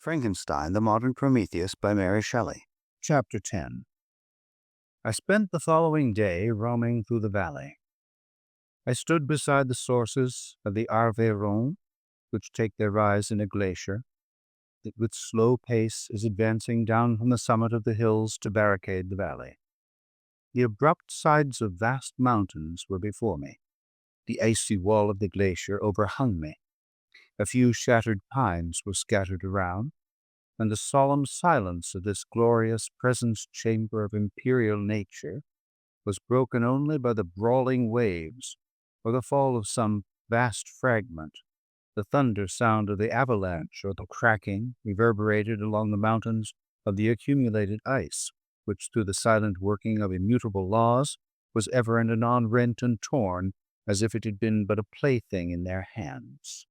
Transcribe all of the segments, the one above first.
Frankenstein, the Modern Prometheus by Mary Shelley. Chapter 10. I spent the following day roaming through the valley. I stood beside the sources of the Arveiron, which take their rise in a glacier that with slow pace is advancing down from the summit of the hills to barricade the valley. The abrupt sides of vast mountains were before me. The icy wall of the glacier overhung me. A few shattered pines were scattered around, and the solemn silence of this glorious presence chamber of imperial nature was broken only by the brawling waves or the fall of some vast fragment, the thunder sound of the avalanche or the cracking reverberated along the mountains of the accumulated ice, which through the silent working of immutable laws was ever and anon rent and torn as if it had been but a plaything in their hands.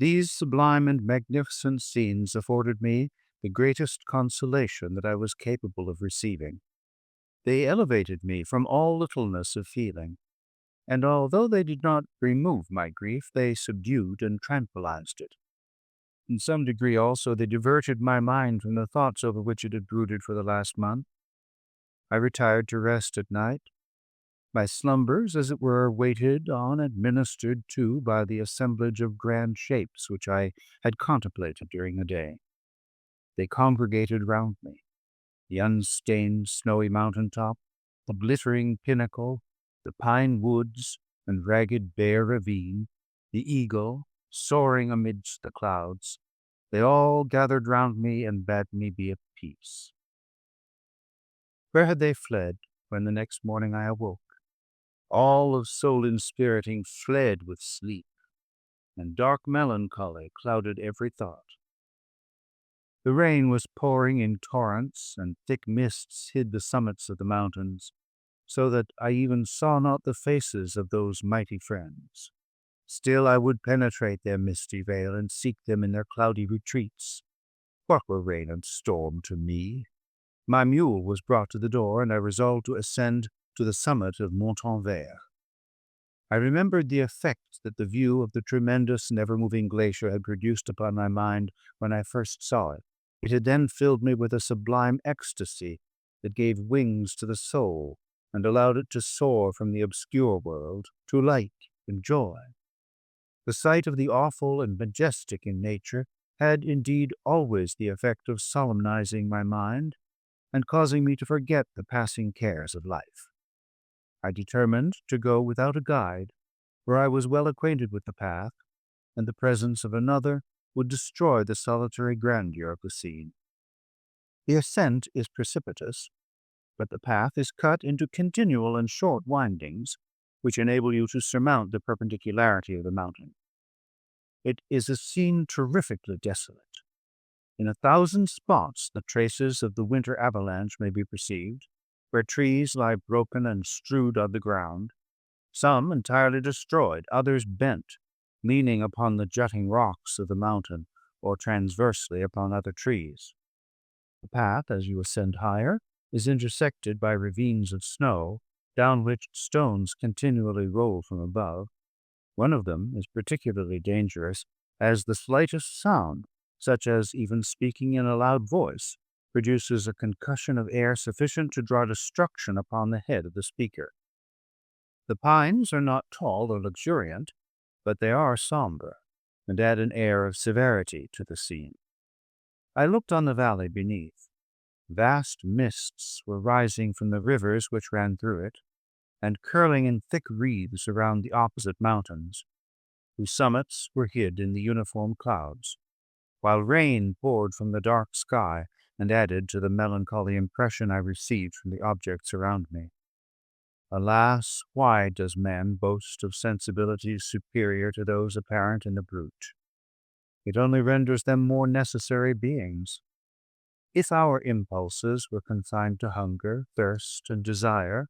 These sublime and magnificent scenes afforded me the greatest consolation that I was capable of receiving. They elevated me from all littleness of feeling, and although they did not remove my grief, they subdued and tranquilized it. In some degree also they diverted my mind from the thoughts over which it had brooded for the last month. I retired to rest at night. My slumbers, as it were, waited on and ministered to by the assemblage of grand shapes which I had contemplated during the day. They congregated round me. The unstained snowy mountain top, the glittering pinnacle, the pine woods and ragged bare ravine, the eagle soaring amidst the clouds, they all gathered round me and bade me be at peace. Where had they fled when the next morning I awoke? All of soul-inspiriting fled with sleep, and dark melancholy clouded every thought. The rain was pouring in torrents, and thick mists hid the summits of the mountains, so that I even saw not the faces of those mighty friends. Still I would penetrate their misty veil and seek them in their cloudy retreats. What were rain and storm to me? My mule was brought to the door, and I resolved to ascend to the summit of Montanvert. I remembered the effect that the view of the tremendous and ever-moving glacier had produced upon my mind when I first saw it. It had then filled me with a sublime ecstasy that gave wings to the soul and allowed it to soar from the obscure world to light and joy. The sight of the awful and majestic in nature had indeed always the effect of solemnizing my mind and causing me to forget the passing cares of life. I determined to go without a guide, for I was well acquainted with the path, and the presence of another would destroy the solitary grandeur of the scene. The ascent is precipitous, but the path is cut into continual and short windings, which enable you to surmount the perpendicularity of the mountain. It is a scene terrifically desolate. In 1,000 spots the traces of the winter avalanche may be perceived, where trees lie broken and strewed on the ground, some entirely destroyed, others bent, leaning upon the jutting rocks of the mountain or transversely upon other trees. The path, as you ascend higher, is intersected by ravines of snow, down which stones continually roll from above. One of them is particularly dangerous, as the slightest sound, such as even speaking in a loud voice, produces a concussion of air sufficient to draw destruction upon the head of the speaker. The pines are not tall or luxuriant, but they are somber, and add an air of severity to the scene. I looked on the valley beneath. Vast mists were rising from the rivers which ran through it, and curling in thick wreaths around the opposite mountains, whose summits were hid in the uniform clouds, while rain poured from the dark sky and added to the melancholy impression I received from the objects around me. Alas, why does man boast of sensibilities superior to those apparent in the brute? It only renders them more necessary beings. If our impulses were confined to hunger, thirst, and desire,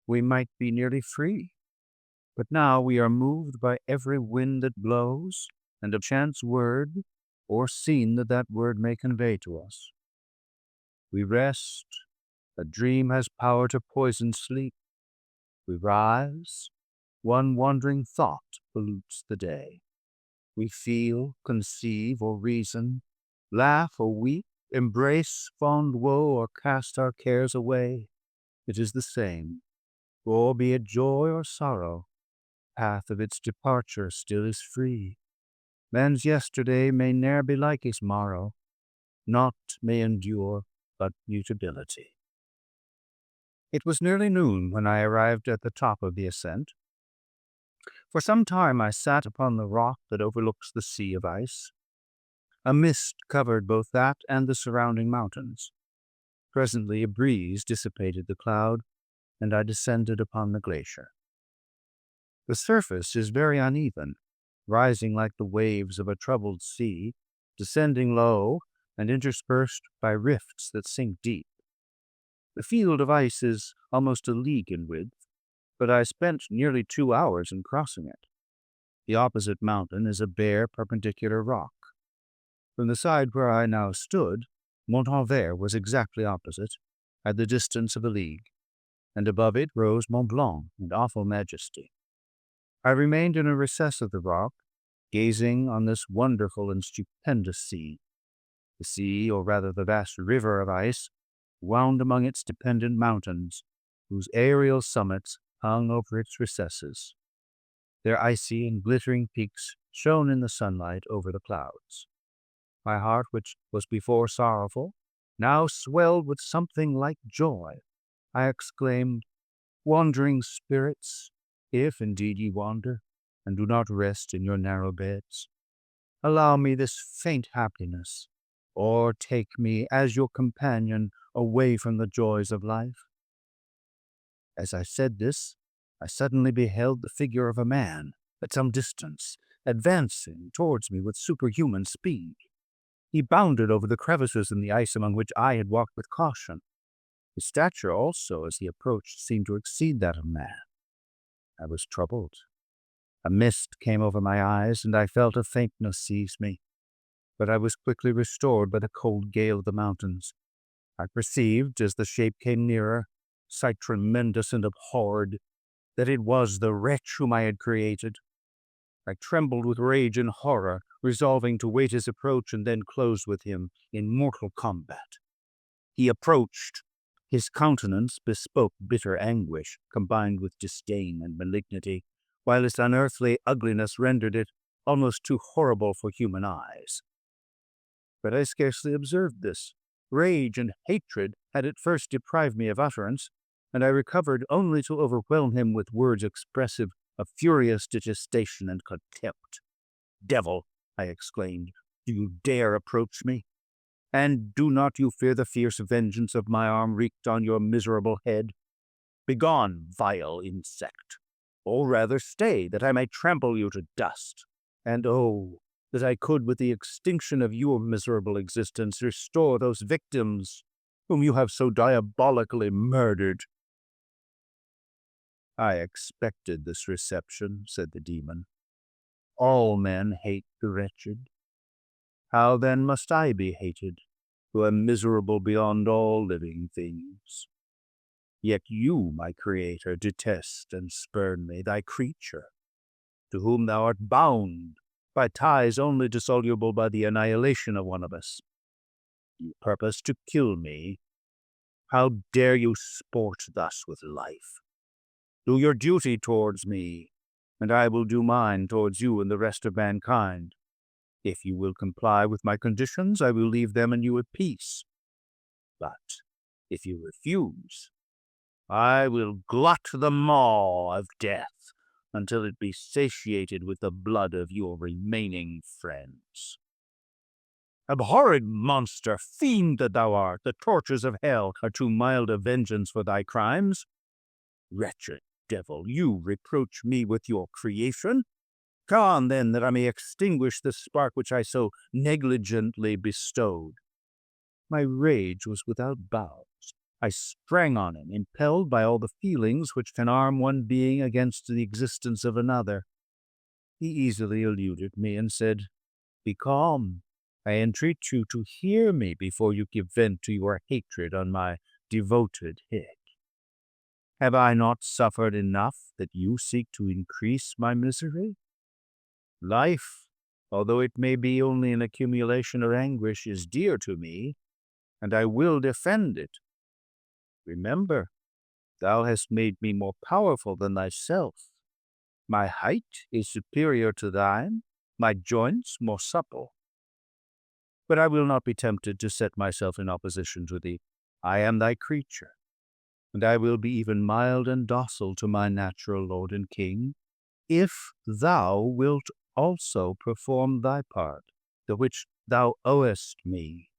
we might be nearly free. But now we are moved by every wind that blows, and a chance word or scene that word may convey to us. We rest. A dream has power to poison sleep. We rise. One wandering thought pollutes the day. We feel, conceive, or reason, laugh or weep, embrace fond woe, or cast our cares away. It is the same, for be it joy or sorrow, path of its departure still is free. Man's yesterday may ne'er be like his morrow, naught may endure but mutability. It was nearly noon when I arrived at the top of the ascent. For some time I sat upon the rock that overlooks the sea of ice. A mist covered both that and the surrounding mountains. Presently a breeze dissipated the cloud, and I descended upon the glacier. The surface is very uneven, rising like the waves of a troubled sea, descending low, and interspersed by rifts that sink deep. The field of ice is almost a league in width, but I spent nearly 2 hours in crossing it. The opposite mountain is a bare, perpendicular rock. From the side where I now stood, Montanvert was exactly opposite, at the distance of a league, and above it rose Mont Blanc in awful majesty. I remained in a recess of the rock, gazing on this wonderful and stupendous sea. The sea, or rather the vast river of ice, wound among its dependent mountains, whose aerial summits hung over its recesses. Their icy and glittering peaks shone in the sunlight over the clouds. My heart, which was before sorrowful, now swelled with something like joy. I exclaimed, "Wandering spirits, if indeed ye wander, and do not rest in your narrow beds, allow me this faint happiness, or take me as your companion away from the joys of life." As I said this, I suddenly beheld the figure of a man at some distance, advancing towards me with superhuman speed. He bounded over the crevices in the ice among which I had walked with caution. His stature also, as he approached, seemed to exceed that of man. I was troubled. A mist came over my eyes, and I felt a faintness seize me. But I was quickly restored by the cold gale of the mountains. I perceived, as the shape came nearer, sight tremendous and abhorred, that it was the wretch whom I had created. I trembled with rage and horror, resolving to wait his approach and then close with him in mortal combat. He approached. His countenance bespoke bitter anguish, combined with disdain and malignity, while its unearthly ugliness rendered it almost too horrible for human eyes. But I scarcely observed this. Rage and hatred had at first deprived me of utterance, and I recovered only to overwhelm him with words expressive of furious detestation and contempt. "Devil," I exclaimed, "do you dare approach me? And do not you fear the fierce vengeance of my arm wreaked on your miserable head? Begone, vile insect, or rather stay, that I may trample you to dust. And oh, that I could, with the extinction of your miserable existence, restore those victims whom you have so diabolically murdered." "I expected this reception," said the demon. "All men hate the wretched. How then must I be hated, who am miserable beyond all living things? Yet you, my creator, detest and spurn me, thy creature, to whom thou art bound by ties only dissoluble by the annihilation of one of us. You purpose to kill me. How dare you sport thus with life? Do your duty towards me, and I will do mine towards you and the rest of mankind. If you will comply with my conditions, I will leave them and you at peace. But if you refuse, I will glut the maw of death until it be satiated with the blood of your remaining friends. Abhorred monster, fiend that thou art, the tortures of hell are too mild a vengeance for thy crimes. Wretched devil, you reproach me with your creation? Come on, then, that I may extinguish the spark which I so negligently bestowed." My rage was without bounds. I sprang on him, impelled by all the feelings which can arm one being against the existence of another. He easily eluded me and said, "Be calm. I entreat you to hear me before you give vent to your hatred on my devoted head. Have I not suffered enough that you seek to increase my misery? Life, although it may be only an accumulation of anguish, is dear to me, and I will defend it. Remember, thou hast made me more powerful than thyself. My height is superior to thine, my joints more supple. But I will not be tempted to set myself in opposition to thee. I am thy creature, and I will be even mild and docile to my natural lord and king, if thou wilt also perform thy part, the which thou owest me.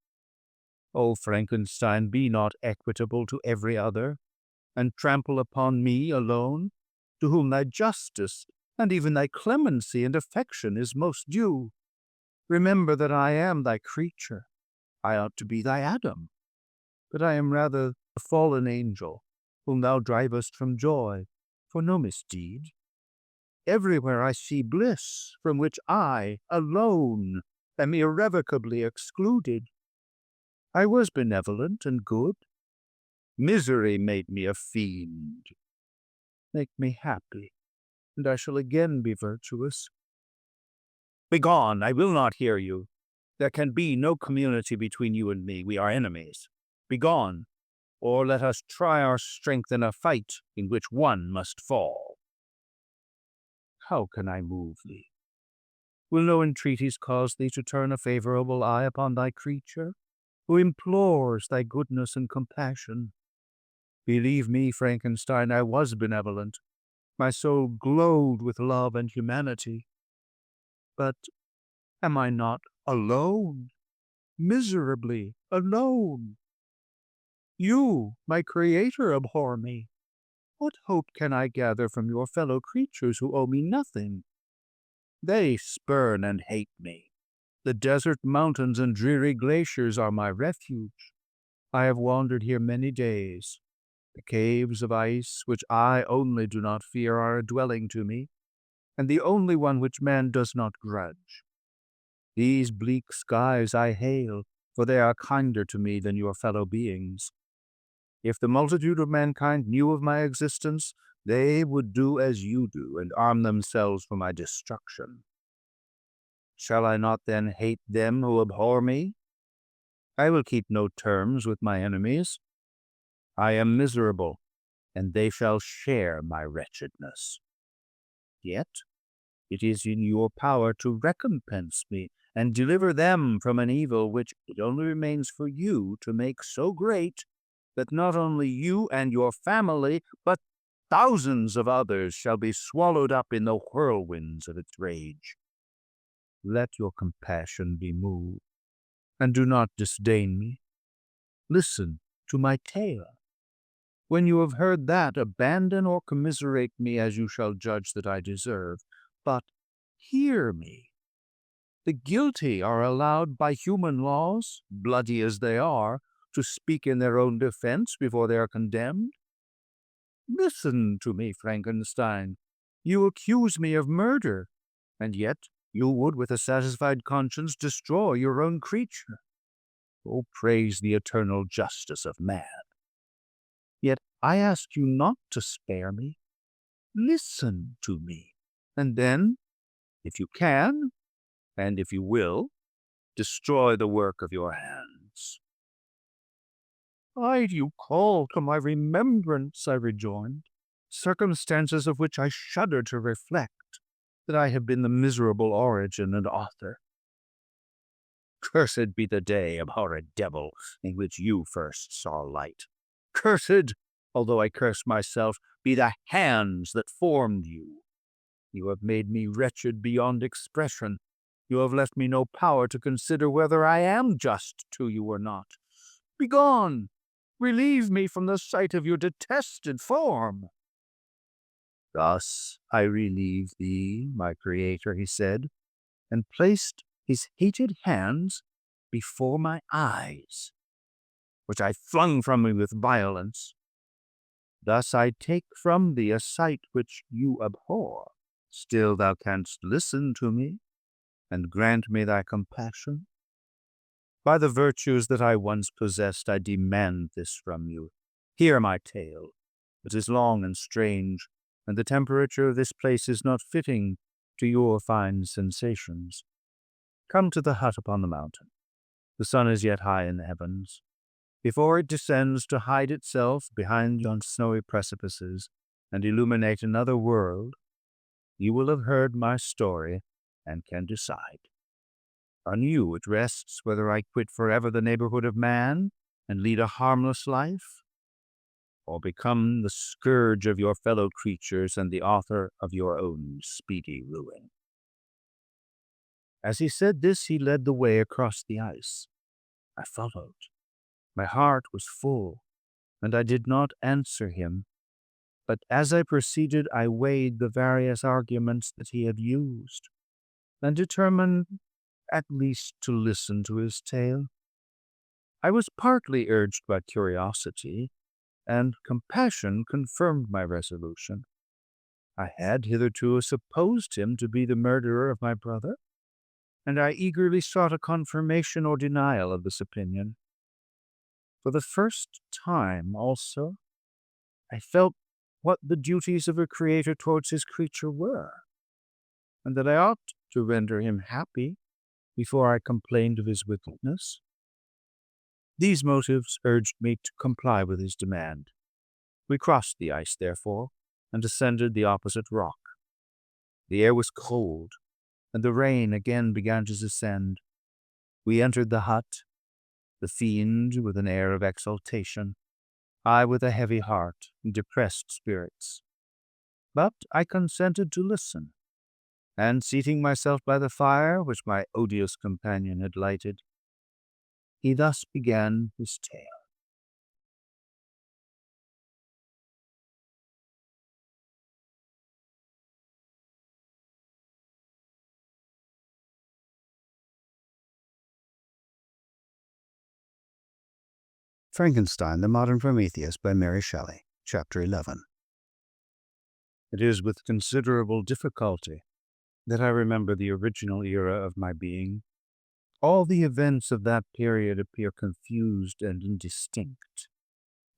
O Frankenstein, be not equitable to every other, and trample upon me alone, to whom thy justice and even thy clemency and affection is most due. Remember that I am thy creature. I ought to be thy Adam, but I am rather a fallen angel, whom thou drivest from joy, for no misdeed. Everywhere I see bliss, from which I, alone, am irrevocably excluded. I was benevolent and good. Misery made me a fiend. Make me happy, and I shall again be virtuous. Begone, I will not hear you. There can be no community between you and me. We are enemies. Begone, or let us try our strength in a fight in which one must fall. How can I move thee? Will no entreaties cause thee to turn a favorable eye upon thy creature, who implores thy goodness and compassion? Believe me, Frankenstein, I was benevolent. My soul glowed with love and humanity. But am I not alone? Miserably alone? You, my creator, abhor me. What hope can I gather from your fellow creatures who owe me nothing? They spurn and hate me. The desert mountains and dreary glaciers are my refuge. I have wandered here many days. The caves of ice, which I only do not fear, are a dwelling to me, and the only one which man does not grudge. These bleak skies I hail, for they are kinder to me than your fellow beings. If the multitude of mankind knew of my existence, they would do as you do, and arm themselves for my destruction. Shall I not then hate them who abhor me? I will keep no terms with my enemies. I am miserable, and they shall share my wretchedness. Yet it is in your power to recompense me and deliver them from an evil which it only remains for you to make so great that not only you and your family, but thousands of others shall be swallowed up in the whirlwinds of its rage. Let your compassion be moved, and do not disdain me. Listen to my tale. When you have heard that, abandon or commiserate me as you shall judge that I deserve. But hear me. The guilty are allowed by human laws, bloody as they are, to speak in their own defense before they are condemned. Listen to me, Frankenstein. You accuse me of murder, and yet you would, with a satisfied conscience, destroy your own creature. Oh, praise the eternal justice of man. Yet I ask you not to spare me. Listen to me, and then, if you can, and if you will, destroy the work of your hands. Why do you call to my remembrance, I rejoined, circumstances of which I shudder to reflect, that I have been the miserable origin and author? Cursed be the day, abhorred devil, in which you first saw light. Cursed, although I curse myself, be the hands that formed you. You have made me wretched beyond expression. You have left me no power to consider whether I am just to you or not. Begone! Relieve me from the sight of your detested form. Thus I relieve thee, my creator, he said, and placed his hated hands before my eyes, which I flung from me with violence. Thus I take from thee a sight which you abhor. Still thou canst listen to me, and grant me thy compassion. By the virtues that I once possessed, I demand this from you. Hear my tale. It is long and strange, and the temperature of this place is not fitting to your fine sensations. Come to the hut upon the mountain. The sun is yet high in the heavens. Before it descends to hide itself behind yon snowy precipices and illuminate another world, you will have heard my story and can decide. On you it rests whether I quit forever the neighborhood of man and lead a harmless life, or become the scourge of your fellow creatures and the author of your own speedy ruin." As he said this, he led the way across the ice. I followed. My heart was full, and I did not answer him. But as I proceeded, I weighed the various arguments that he had used, and determined at least to listen to his tale. I was partly urged by curiosity, and compassion confirmed my resolution. I had hitherto supposed him to be the murderer of my brother, and I eagerly sought a confirmation or denial of this opinion. For the first time, also, I felt what the duties of a creator towards his creature were, and that I ought to render him happy before I complained of his wickedness. These motives urged me to comply with his demand. We crossed the ice, therefore, and ascended the opposite rock. The air was cold, and the rain again began to descend. We entered the hut, the fiend with an air of exultation, I with a heavy heart and depressed spirits. But I consented to listen, and seating myself by the fire which my odious companion had lighted, he thus began his tale. Frankenstein, the Modern Prometheus by Mary Shelley, Chapter 11. It is with considerable difficulty that I remember the original era of my being. All the events of that period appear confused and indistinct.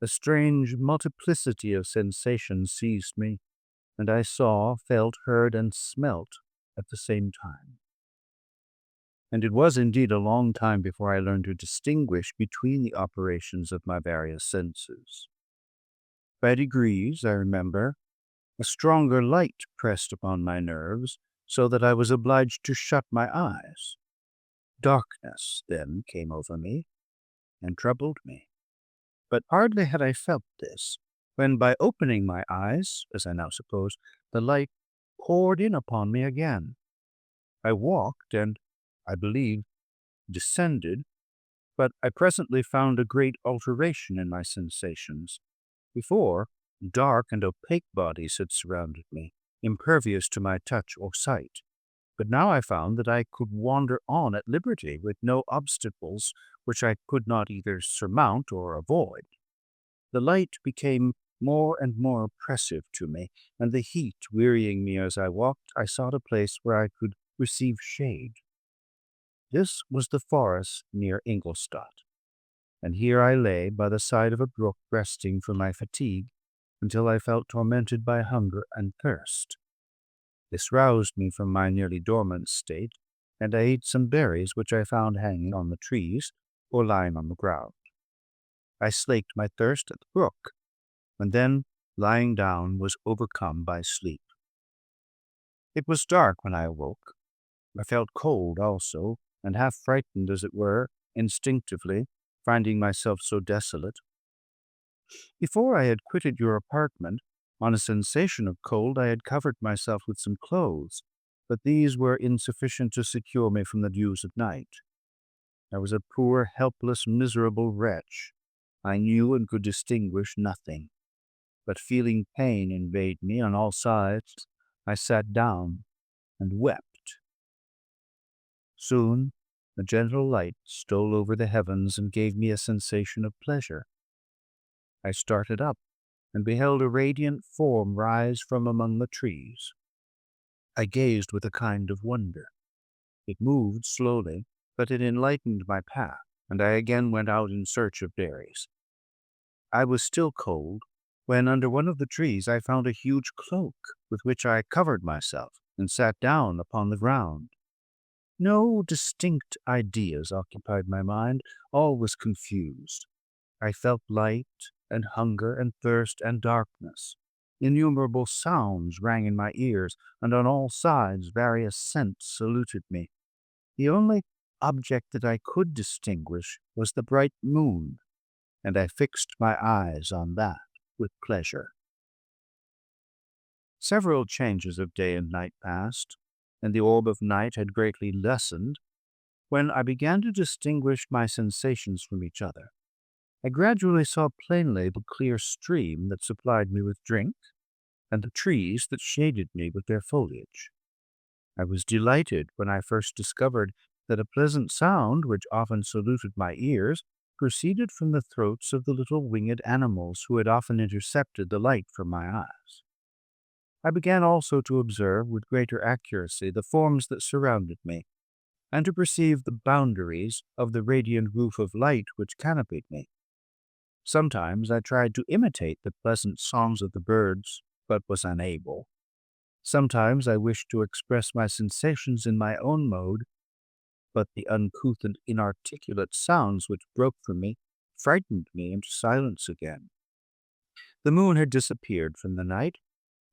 A strange multiplicity of sensations seized me, and I saw, felt, heard, and smelt at the same time. And it was indeed a long time before I learned to distinguish between the operations of my various senses. By degrees, I remember, a stronger light pressed upon my nerves, so that I was obliged to shut my eyes. Darkness then came over me and troubled me. But hardly had I felt this, when by opening my eyes, as I now suppose, the light poured in upon me again. I walked and, I believe, descended, but I presently found a great alteration in my sensations. Before, dark and opaque bodies had surrounded me, impervious to my touch or sight. But now I found that I could wander on at liberty with no obstacles which I could not either surmount or avoid. The light became more and more oppressive to me, and the heat wearying me as I walked, I sought a place where I could receive shade. This was the forest near Ingolstadt, and here I lay by the side of a brook resting from my fatigue until I felt tormented by hunger and thirst. This roused me from my nearly dormant state, and I ate some berries which I found hanging on the trees or lying on the ground. I slaked my thirst at the brook, and then, lying down, was overcome by sleep. It was dark when I awoke. I felt cold also, and half frightened, as it were, instinctively, finding myself so desolate. Before I had quitted your apartment, on a sensation of cold, I had covered myself with some clothes, but these were insufficient to secure me from the dews of night. I was a poor, helpless, miserable wretch. I knew and could distinguish nothing, but feeling pain invade me on all sides, I sat down and wept. Soon a gentle light stole over the heavens and gave me a sensation of pleasure. I started up and beheld a radiant form rise from among the trees. I gazed with a kind of wonder. It moved slowly, but it enlightened my path, and I again went out in search of berries. I was still cold, when under one of the trees I found a huge cloak, with which I covered myself and sat down upon the ground. No distinct ideas occupied my mind. All was confused. I felt light and hunger and thirst and darkness. Innumerable sounds rang in my ears, and on all sides various scents saluted me. The only object that I could distinguish was the bright moon, and I fixed my eyes on that with pleasure. Several changes of day and night passed, and the orb of night had greatly lessened, when I began to distinguish my sensations from each other. I gradually saw plainly the clear stream that supplied me with drink, and the trees that shaded me with their foliage. I was delighted when I first discovered that a pleasant sound, which often saluted my ears, proceeded from the throats of the little winged animals who had often intercepted the light from my eyes. I began also to observe with greater accuracy the forms that surrounded me, and to perceive the boundaries of the radiant roof of light which canopied me. Sometimes I tried to imitate the pleasant songs of the birds, but was unable. Sometimes I wished to express my sensations in my own mode, but the uncouth and inarticulate sounds which broke from me frightened me into silence again. The moon had disappeared from the night,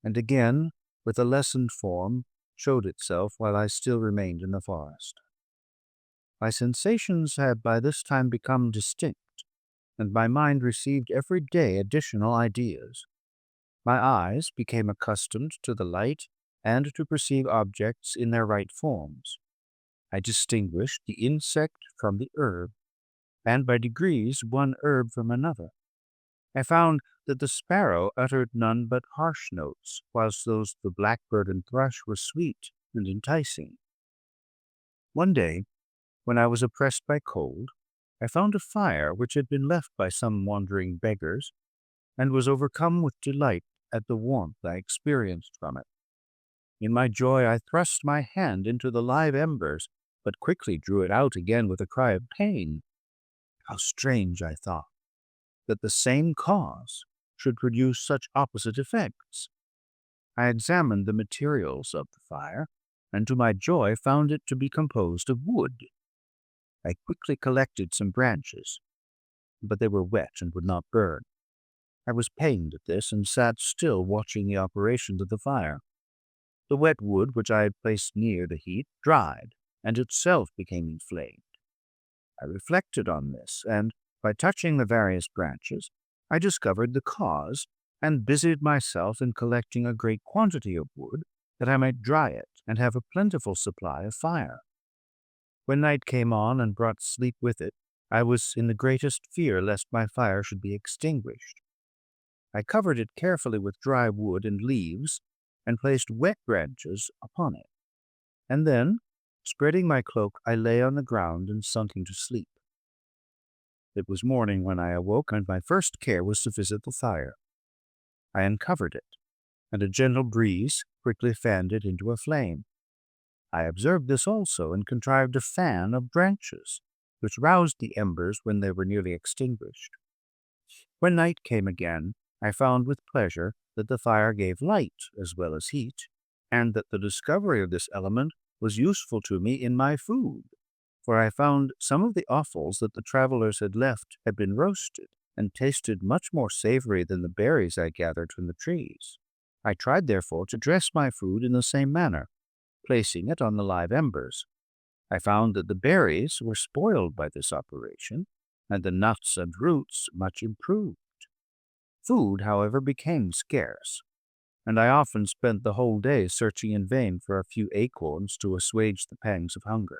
and again, with a lessened form, showed itself while I still remained in the forest. My sensations had by this time become distinct, and my mind received every day additional ideas. My eyes became accustomed to the light and to perceive objects in their right forms. I distinguished the insect from the herb, and by degrees one herb from another. I found that the sparrow uttered none but harsh notes, whilst those of the blackbird and thrush were sweet and enticing. One day, when I was oppressed by cold, I found a fire which had been left by some wandering beggars, and was overcome with delight at the warmth I experienced from it. In my joy I thrust my hand into the live embers, but quickly drew it out again with a cry of pain. How strange, I thought, that the same cause should produce such opposite effects. I examined the materials of the fire, and to my joy found it to be composed of wood. I quickly collected some branches, but they were wet and would not burn. I was pained at this, and sat still watching the operations of the fire. The wet wood which I had placed near the heat dried, and itself became inflamed. I reflected on this, and, by touching the various branches, I discovered the cause, and busied myself in collecting a great quantity of wood, that I might dry it and have a plentiful supply of fire. When night came on and brought sleep with it, I was in the greatest fear lest my fire should be extinguished. I covered it carefully with dry wood and leaves, and placed wet branches upon it. And then, spreading my cloak, I lay on the ground and sunk into sleep. It was morning when I awoke, and my first care was to visit the fire. I uncovered it, and a gentle breeze quickly fanned it into a flame. I observed this also, and contrived a fan of branches, which roused the embers when they were nearly extinguished. When night came again, I found with pleasure that the fire gave light as well as heat, and that the discovery of this element was useful to me in my food, for I found some of the offals that the travelers had left had been roasted, and tasted much more savory than the berries I gathered from the trees. I tried, therefore, to dress my food in the same manner, placing it on the live embers. I found that the berries were spoiled by this operation, and the nuts and roots much improved. Food, however, became scarce, and I often spent the whole day searching in vain for a few acorns to assuage the pangs of hunger.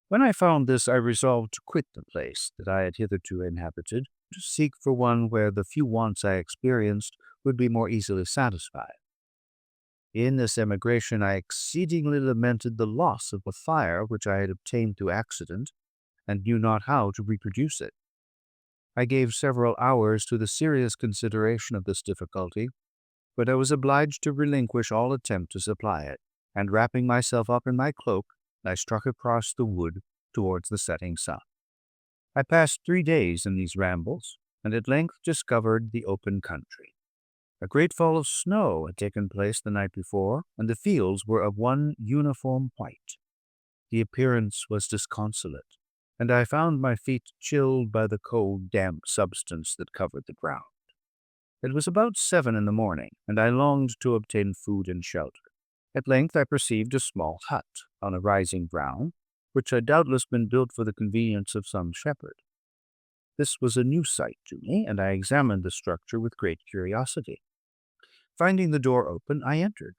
When I found this, I resolved to quit the place that I had hitherto inhabited, to seek for one where the few wants I experienced would be more easily satisfied. In this emigration I exceedingly lamented the loss of the fire which I had obtained through accident, and knew not how to reproduce it. I gave several hours to the serious consideration of this difficulty, but I was obliged to relinquish all attempt to supply it, and wrapping myself up in my cloak, I struck across the wood towards the setting sun. I passed 3 days in these rambles, and at length discovered the open country. A great fall of snow had taken place the night before, and the fields were of one uniform white. The appearance was disconsolate, and I found my feet chilled by the cold, damp substance that covered the ground. It was about 7 in the morning, and I longed to obtain food and shelter. At length I perceived a small hut on a rising ground, which had doubtless been built for the convenience of some shepherd. This was a new sight to me, and I examined the structure with great curiosity. Finding the door open, I entered.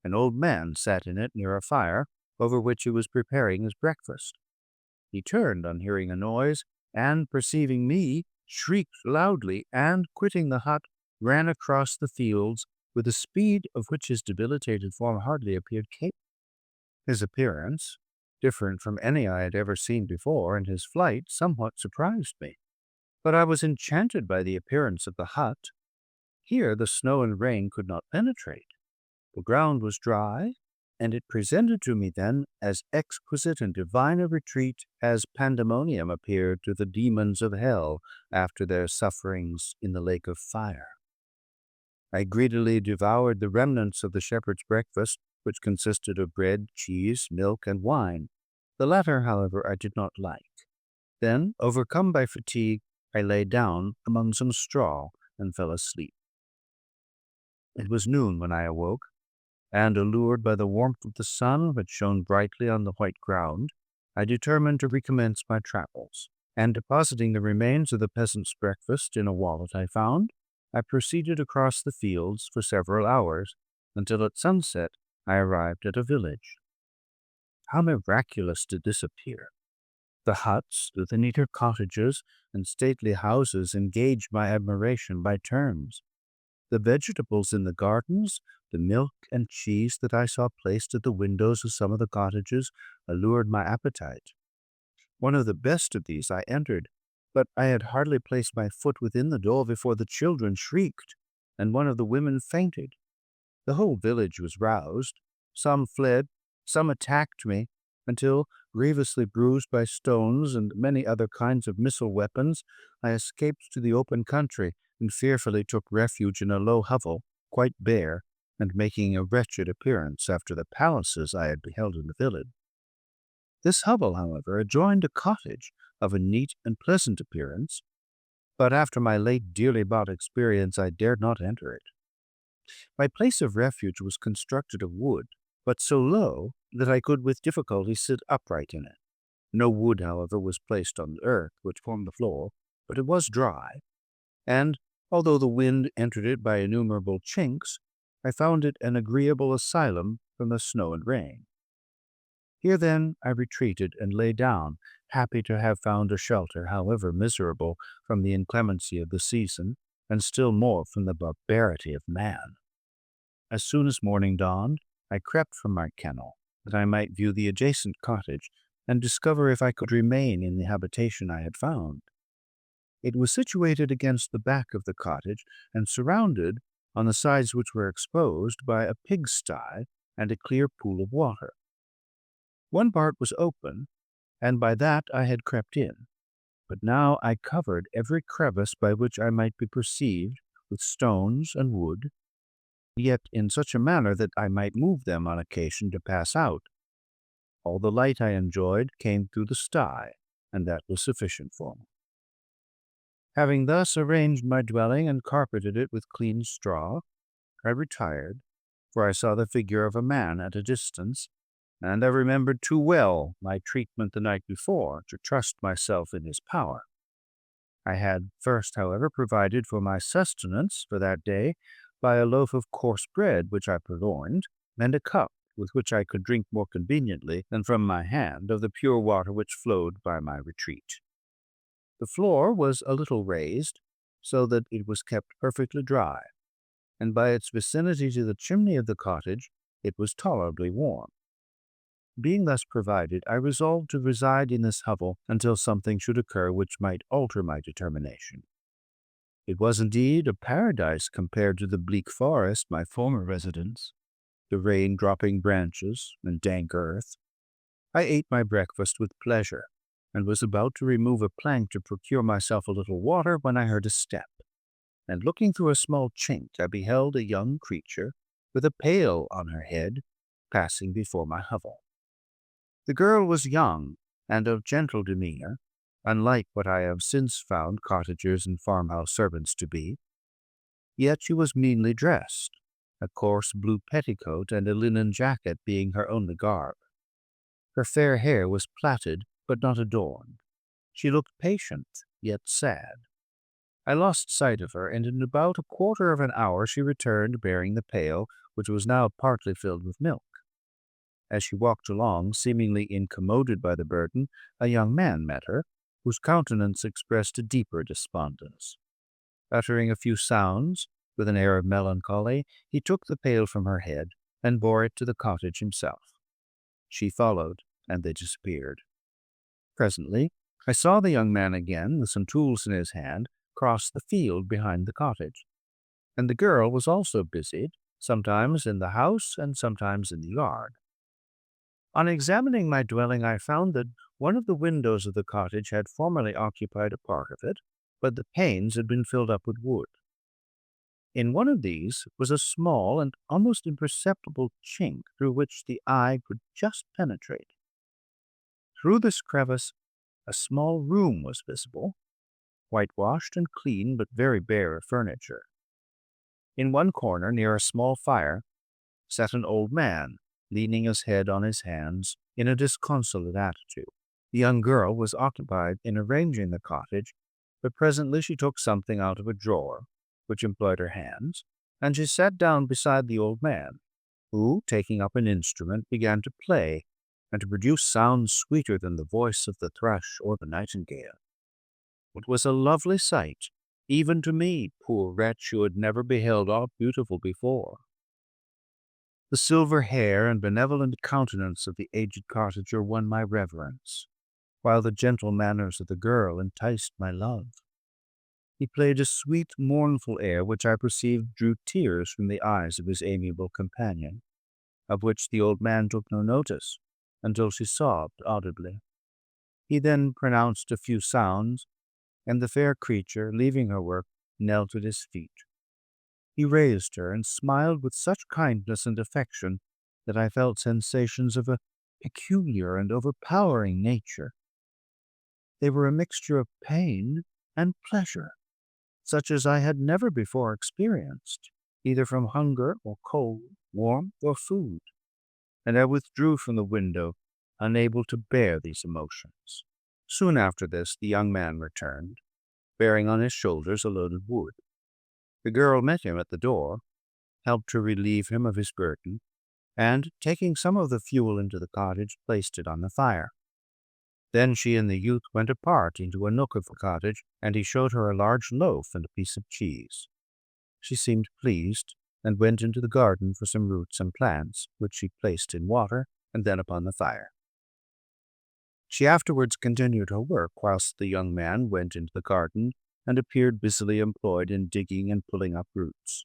An old man sat in it near a fire, over which he was preparing his breakfast. He turned on hearing a noise, and, perceiving me, shrieked loudly, and, quitting the hut, ran across the fields with a speed of which his debilitated form hardly appeared capable. His appearance, different from any I had ever seen before, and his flight somewhat surprised me. But I was enchanted by the appearance of the hut. Here the snow and rain could not penetrate. The ground was dry, and it presented to me then as exquisite and divine a retreat as pandemonium appeared to the demons of hell after their sufferings in the lake of fire. I greedily devoured the remnants of the shepherd's breakfast, which consisted of bread, cheese, milk, and wine. The latter, however, I did not like. Then, overcome by fatigue, I lay down among some straw and fell asleep. It was noon when I awoke, and, allured by the warmth of the sun which shone brightly on the white ground, I determined to recommence my travels, and depositing the remains of the peasant's breakfast in a wallet I found, I proceeded across the fields for several hours, until at sunset I arrived at a village. How miraculous did this appear! The huts, the neater cottages, and stately houses engaged my admiration by turns. The vegetables in the gardens, the milk and cheese that I saw placed at the windows of some of the cottages, allured my appetite. One of the best of these I entered, but I had hardly placed my foot within the door before the children shrieked, and one of the women fainted. The whole village was roused. Some fled, some attacked me, until, grievously bruised by stones and many other kinds of missile weapons, I escaped to the open country and fearfully took refuge in a low hovel, quite bare, and making a wretched appearance after the palaces I had beheld in the village. This hovel, however, adjoined a cottage of a neat and pleasant appearance, but after my late dearly bought experience I dared not enter it. My place of refuge was constructed of wood, but so low that I could with difficulty sit upright in it. No wood, however, was placed on the earth which formed the floor, but it was dry, and, although the wind entered it by innumerable chinks, I found it an agreeable asylum from the snow and rain. Here then I retreated and lay down, happy to have found a shelter, however miserable, from the inclemency of the season, and still more from the barbarity of man. As soon as morning dawned, I crept from my kennel, that I might view the adjacent cottage, and discover if I could remain in the habitation I had found. It was situated against the back of the cottage, and surrounded, on the sides which were exposed, by a pigsty and a clear pool of water. One part was open, and by that I had crept in, but now I covered every crevice by which I might be perceived with stones and wood, yet in such a manner that I might move them on occasion to pass out. All the light I enjoyed came through the sty, and that was sufficient for me. Having thus arranged my dwelling and carpeted it with clean straw, I retired, for I saw the figure of a man at a distance, and I remembered too well my treatment the night before to trust myself in his power. I had first, however, provided for my sustenance for that day by a loaf of coarse bread which I purloined, and a cup with which I could drink more conveniently than from my hand of the pure water which flowed by my retreat. The floor was a little raised, so that it was kept perfectly dry, and by its vicinity to the chimney of the cottage it was tolerably warm. Being thus provided, I resolved to reside in this hovel until something should occur which might alter my determination. It was indeed a paradise compared to the bleak forest, my former residence, the rain-dropping branches and dank earth. I ate my breakfast with pleasure, and was about to remove a plank to procure myself a little water when I heard a step, and looking through a small chink I beheld a young creature with a pail on her head passing before my hovel. The girl was young and of gentle demeanor, unlike what I have since found cottagers and farmhouse servants to be, yet she was meanly dressed, a coarse blue petticoat and a linen jacket being her only garb. Her fair hair was plaited but not adorned. She looked patient, yet sad. I lost sight of her, and in about a quarter of an hour she returned bearing the pail, which was now partly filled with milk. As she walked along, seemingly incommoded by the burden, a young man met her, whose countenance expressed a deeper despondence. Uttering a few sounds, with an air of melancholy, he took the pail from her head and bore it to the cottage himself. She followed, and they disappeared. Presently, I saw the young man again, with some tools in his hand, cross the field behind the cottage, and the girl was also busied, sometimes in the house and sometimes in the yard. On examining my dwelling, I found that one of the windows of the cottage had formerly occupied a part of it, but the panes had been filled up with wood. In one of these was a small and almost imperceptible chink through which the eye could just penetrate. Through this crevice, a small room was visible, whitewashed and clean, but very bare of furniture. In one corner, near a small fire, sat an old man, leaning his head on his hands in a disconsolate attitude. The young girl was occupied in arranging the cottage, but presently she took something out of a drawer, which employed her hands, and she sat down beside the old man, who, taking up an instrument, began to play, and to produce sounds sweeter than the voice of the thrush or the nightingale. It was a lovely sight, even to me, poor wretch who had never beheld aught beautiful before. The silver hair and benevolent countenance of the aged cottager won my reverence, while the gentle manners of the girl enticed my love. He played a sweet, mournful air, which I perceived drew tears from the eyes of his amiable companion, of which the old man took no notice, until she sobbed audibly. He then pronounced a few sounds, and the fair creature, leaving her work, knelt at his feet. He raised her and smiled with such kindness and affection that I felt sensations of a peculiar and overpowering nature. They were a mixture of pain and pleasure, such as I had never before experienced, either from hunger or cold, warmth or food, and I withdrew from the window, unable to bear these emotions. Soon after this, the young man returned, bearing on his shoulders a load of wood. The girl met him at the door, helped to relieve him of his burden, and, taking some of the fuel into the cottage, placed it on the fire. Then she and the youth went apart into a nook of the cottage, and he showed her a large loaf and a piece of cheese. She seemed pleased, and went into the garden for some roots and plants, which she placed in water and then upon the fire. She afterwards continued her work, whilst the young man went into the garden and appeared busily employed in digging and pulling up roots.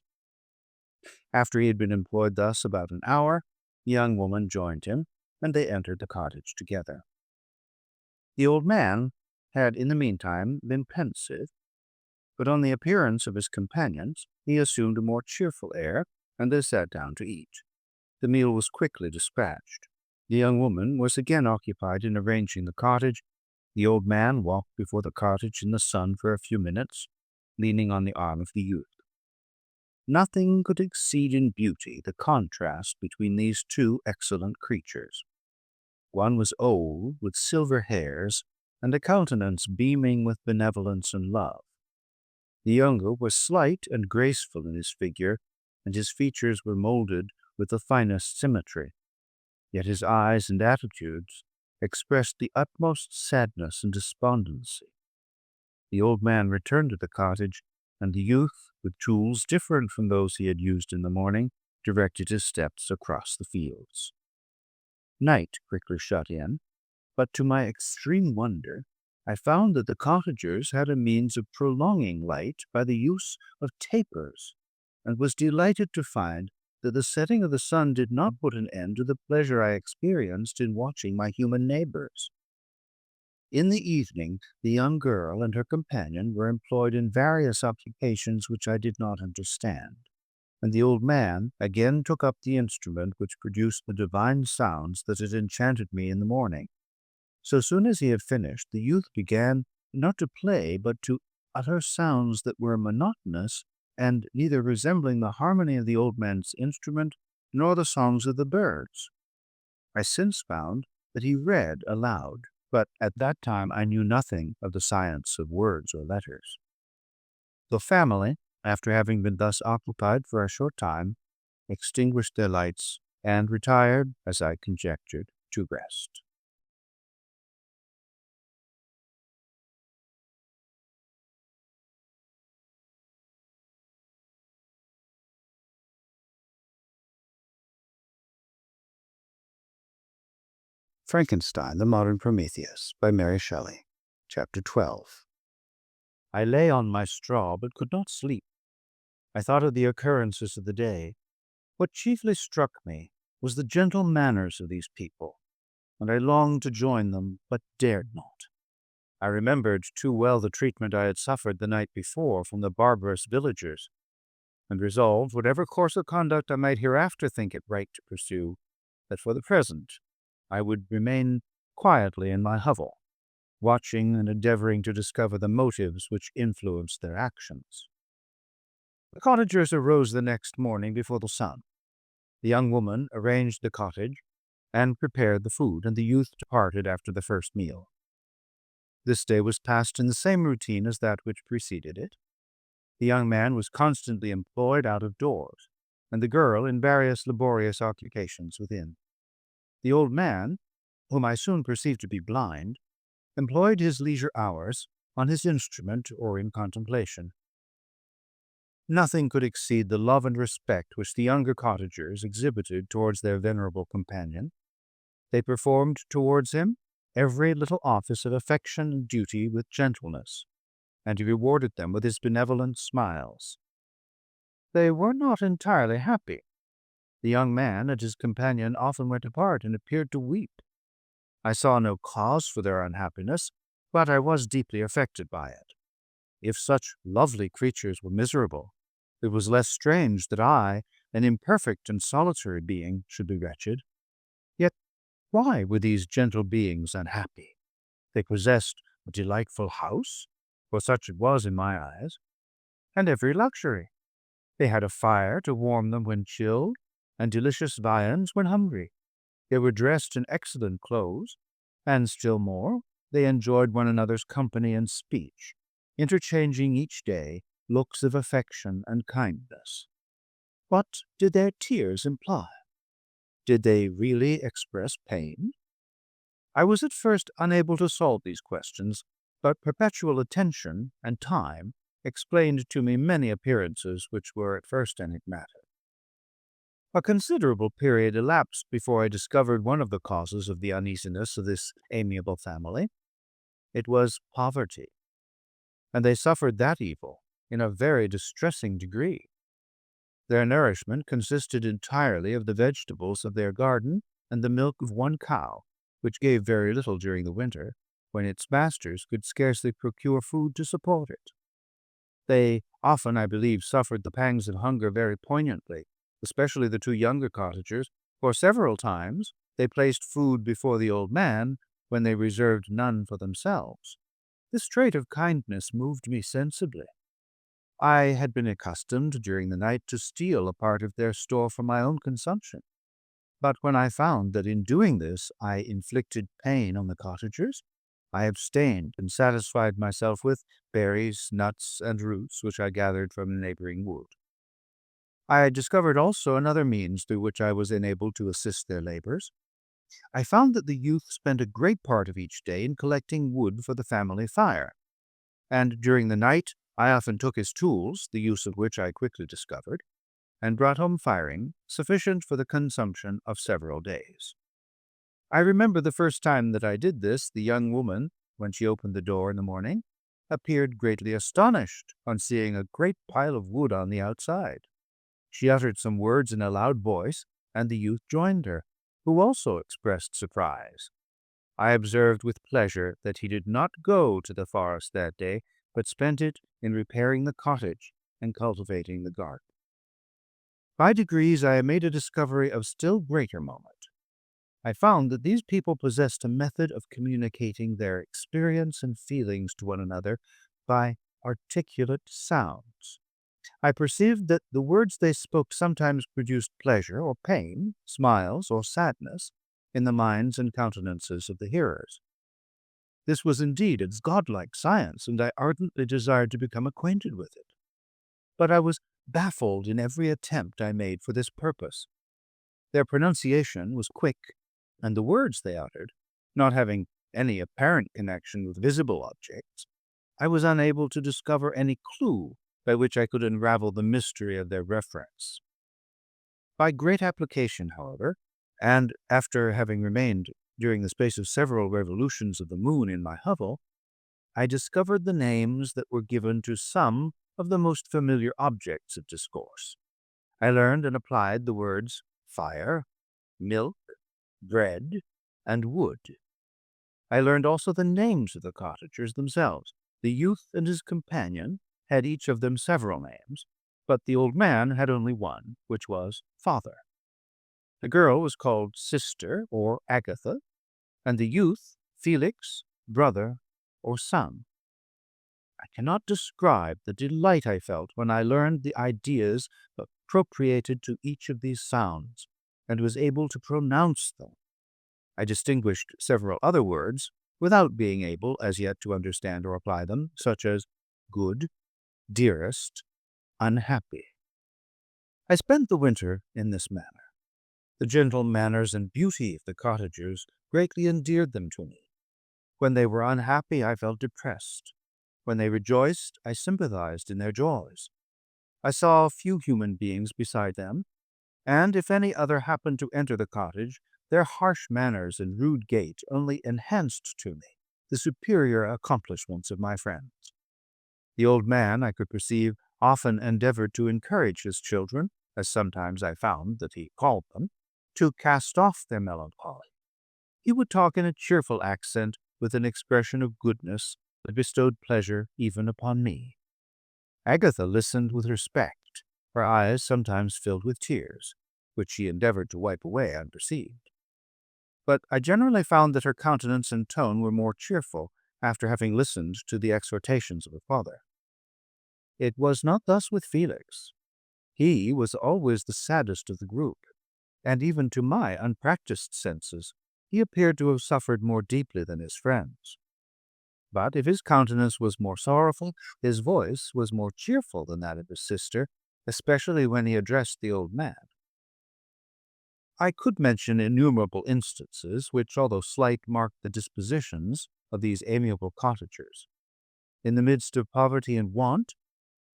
After he had been employed thus about an hour, the young woman joined him, and they entered the cottage together. The old man had in the meantime been pensive, but on the appearance of his companions he assumed a more cheerful air, and they sat down to eat. The meal was quickly dispatched. The young woman was again occupied in arranging the cottage. The old man walked before the cottage in the sun for a few minutes, leaning on the arm of the youth. Nothing could exceed in beauty the contrast between these two excellent creatures. One was old, with silver hairs, and a countenance beaming with benevolence and love. The younger was slight and graceful in his figure, and his features were molded with the finest symmetry. Yet his eyes and attitudes expressed the utmost sadness and despondency. The old man returned to the cottage, and the youth, with tools different from those he had used in the morning, directed his steps across the fields. Night quickly shut in, but to my extreme wonder, I found that the cottagers had a means of prolonging light by the use of tapers, and was delighted to find that the setting of the sun did not put an end to the pleasure I experienced in watching my human neighbors. In the evening, the young girl and her companion were employed in various occupations which I did not understand. and the old man again took up the instrument which produced the divine sounds that had enchanted me in the morning. So soon as he had finished, the youth began not to play, but to utter sounds that were monotonous and neither resembling the harmony of the old man's instrument nor the songs of the birds. I since found that he read aloud, but at that time I knew nothing of the science of words or letters. The family, after having been thus occupied for a short time, extinguished their lights and retired, as I conjectured, to rest. Frankenstein, the Modern Prometheus, by Mary Shelley. Chapter 12. I lay on my straw, but could not sleep. I thought of the occurrences of the day. What chiefly struck me was the gentle manners of these people, and I longed to join them, but dared not. I remembered too well the treatment I had suffered the night before from the barbarous villagers, and resolved, whatever course of conduct I might hereafter think it right to pursue, that for the present I would remain quietly in my hovel, watching and endeavoring to discover the motives which influenced their actions. The cottagers arose the next morning before the sun. The young woman arranged the cottage and prepared the food, and the youth departed after the first meal. This day was passed in the same routine as that which preceded it. The young man was constantly employed out of doors, and the girl in various laborious occupations within. The old man, whom I soon perceived to be blind, employed his leisure hours on his instrument or in contemplation. Nothing could exceed the love and respect which the younger cottagers exhibited towards their venerable companion. They performed towards him every little office of affection and duty with gentleness, and he rewarded them with his benevolent smiles. They were not entirely happy. The young man and his companion often went apart and appeared to weep. I saw no cause for their unhappiness, but I was deeply affected by it. If such lovely creatures were miserable, it was less strange that I, an imperfect and solitary being, should be wretched. Yet why were these gentle beings unhappy? They possessed a delightful house, for such it was in my eyes, and every luxury. They had a fire to warm them when chilled, and delicious viands when hungry. They were dressed in excellent clothes, and still more, they enjoyed one another's company and speech, interchanging each day looks of affection and kindness. What did their tears imply? Did they really express pain? I was at first unable to solve these questions, but perpetual attention and time explained to me many appearances which were at first enigmatic. A considerable period elapsed before I discovered one of the causes of the uneasiness of this amiable family. It was poverty, and they suffered that evil in a very distressing degree. Their nourishment consisted entirely of the vegetables of their garden and the milk of one cow, which gave very little during the winter, when its masters could scarcely procure food to support it. They often, I believe, suffered the pangs of hunger very poignantly, especially the two younger cottagers, for several times they placed food before the old man when they reserved none for themselves. This trait of kindness moved me sensibly. I had been accustomed during the night to steal a part of their store for my own consumption, but when I found that in doing this I inflicted pain on the cottagers, I abstained and satisfied myself with berries, nuts, and roots which I gathered from a neighboring wood. I discovered also another means through which I was enabled to assist their labors. I found that the youth spent a great part of each day in collecting wood for the family fire, and during the night I often took his tools, the use of which I quickly discovered, and brought home firing sufficient for the consumption of several days. I remember the first time that I did this, the young woman, when she opened the door in the morning, appeared greatly astonished on seeing a great pile of wood on the outside. She uttered some words in a loud voice, and the youth joined her, who also expressed surprise. I observed with pleasure that he did not go to the forest that day, but spent it in repairing the cottage and cultivating the garden. By degrees, I made a discovery of still greater moment. I found that these people possessed a method of communicating their experience and feelings to one another by articulate sounds. I perceived that the words they spoke sometimes produced pleasure or pain, smiles or sadness, in the minds and countenances of the hearers. This was indeed its godlike science, and I ardently desired to become acquainted with it. But I was baffled in every attempt I made for this purpose. Their pronunciation was quick, and the words they uttered, not having any apparent connection with visible objects, I was unable to discover any clue by which I could unravel the mystery of their reference. By great application, however, and after having remained during the space of several revolutions of the moon in my hovel, I discovered the names that were given to some of the most familiar objects of discourse. I learned and applied the words fire, milk, bread, and wood. I learned also the names of the cottagers themselves. The youth and his companion had each of them several names, but the old man had only one, which was father. The girl was called sister or Agatha, and the youth Felix, brother, or son. I cannot describe the delight I felt when I learned the ideas appropriated to each of these sounds, and was able to pronounce them. I distinguished several other words, without being able as yet to understand or apply them, such as good, dearest, unhappy. I spent the winter in this manner. The gentle manners and beauty of the cottagers greatly endeared them to me. When they were unhappy, I felt depressed. When they rejoiced, I sympathized in their joys. I saw few human beings beside them, and if any other happened to enter the cottage, their harsh manners and rude gait only enhanced to me the superior accomplishments of my friends. The old man, I could perceive, often endeavored to encourage his children, as sometimes I found that he called them, to cast off their melancholy. He would talk in a cheerful accent with an expression of goodness that bestowed pleasure even upon me. Agatha listened with respect, her eyes sometimes filled with tears, which she endeavored to wipe away unperceived. But I generally found that her countenance and tone were more cheerful after having listened to the exhortations of her father. It was not thus with Felix. He was always the saddest of the group, and even to my unpracticed senses, he appeared to have suffered more deeply than his friends. But if his countenance was more sorrowful, his voice was more cheerful than that of his sister, especially when he addressed the old man. I could mention innumerable instances which, although slight, marked the dispositions of these amiable cottagers. In the midst of poverty and want,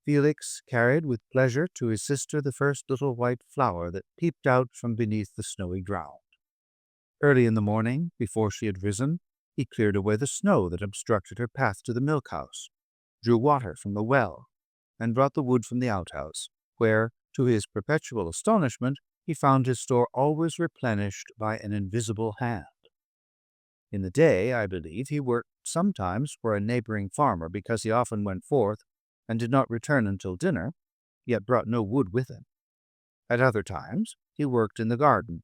Felix carried with pleasure to his sister the first little white flower that peeped out from beneath the snowy ground. Early in the morning, before she had risen, he cleared away the snow that obstructed her path to the milk-house, drew water from the well, and brought the wood from the outhouse, where, to his perpetual astonishment, he found his store always replenished by an invisible hand. In the day, I believe, he worked sometimes for a neighboring farmer because he often went forth and did not return until dinner, yet brought no wood with him. At other times, he worked in the garden,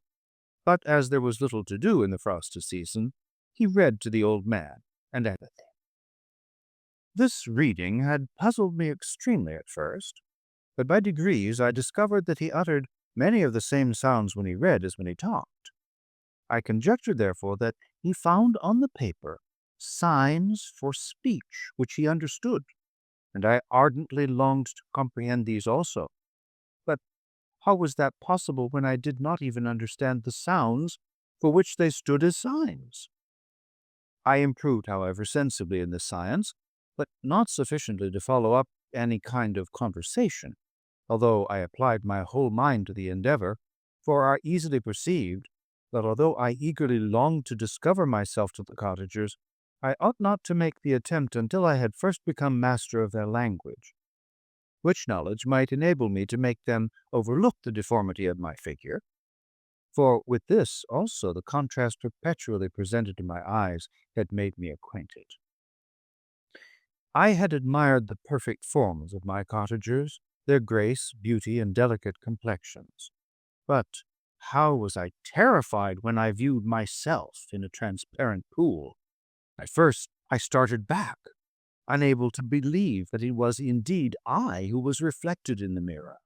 but as there was little to do in the frosty season, he read to the old man and Agatha. This reading had puzzled me extremely at first, but by degrees I discovered that he uttered many of the same sounds when he read as when he talked. I conjectured, therefore, that he found on the paper signs for speech which he understood, and I ardently longed to comprehend these also. But how was that possible when I did not even understand the sounds for which they stood as signs? I improved, however, sensibly in this science, but not sufficiently to follow up any kind of conversation, although I applied my whole mind to the endeavor, for I easily perceived that although I eagerly longed to discover myself to the cottagers, I ought not to make the attempt until I had first become master of their language, which knowledge might enable me to make them overlook the deformity of my figure, for with this also the contrast perpetually presented to my eyes had made me I had admired the perfect forms of my cottagers, their grace, beauty, and delicate complexions. But how was I terrified when I viewed myself in a transparent pool. At first I started back, unable to believe that it was indeed I who was reflected in the mirror.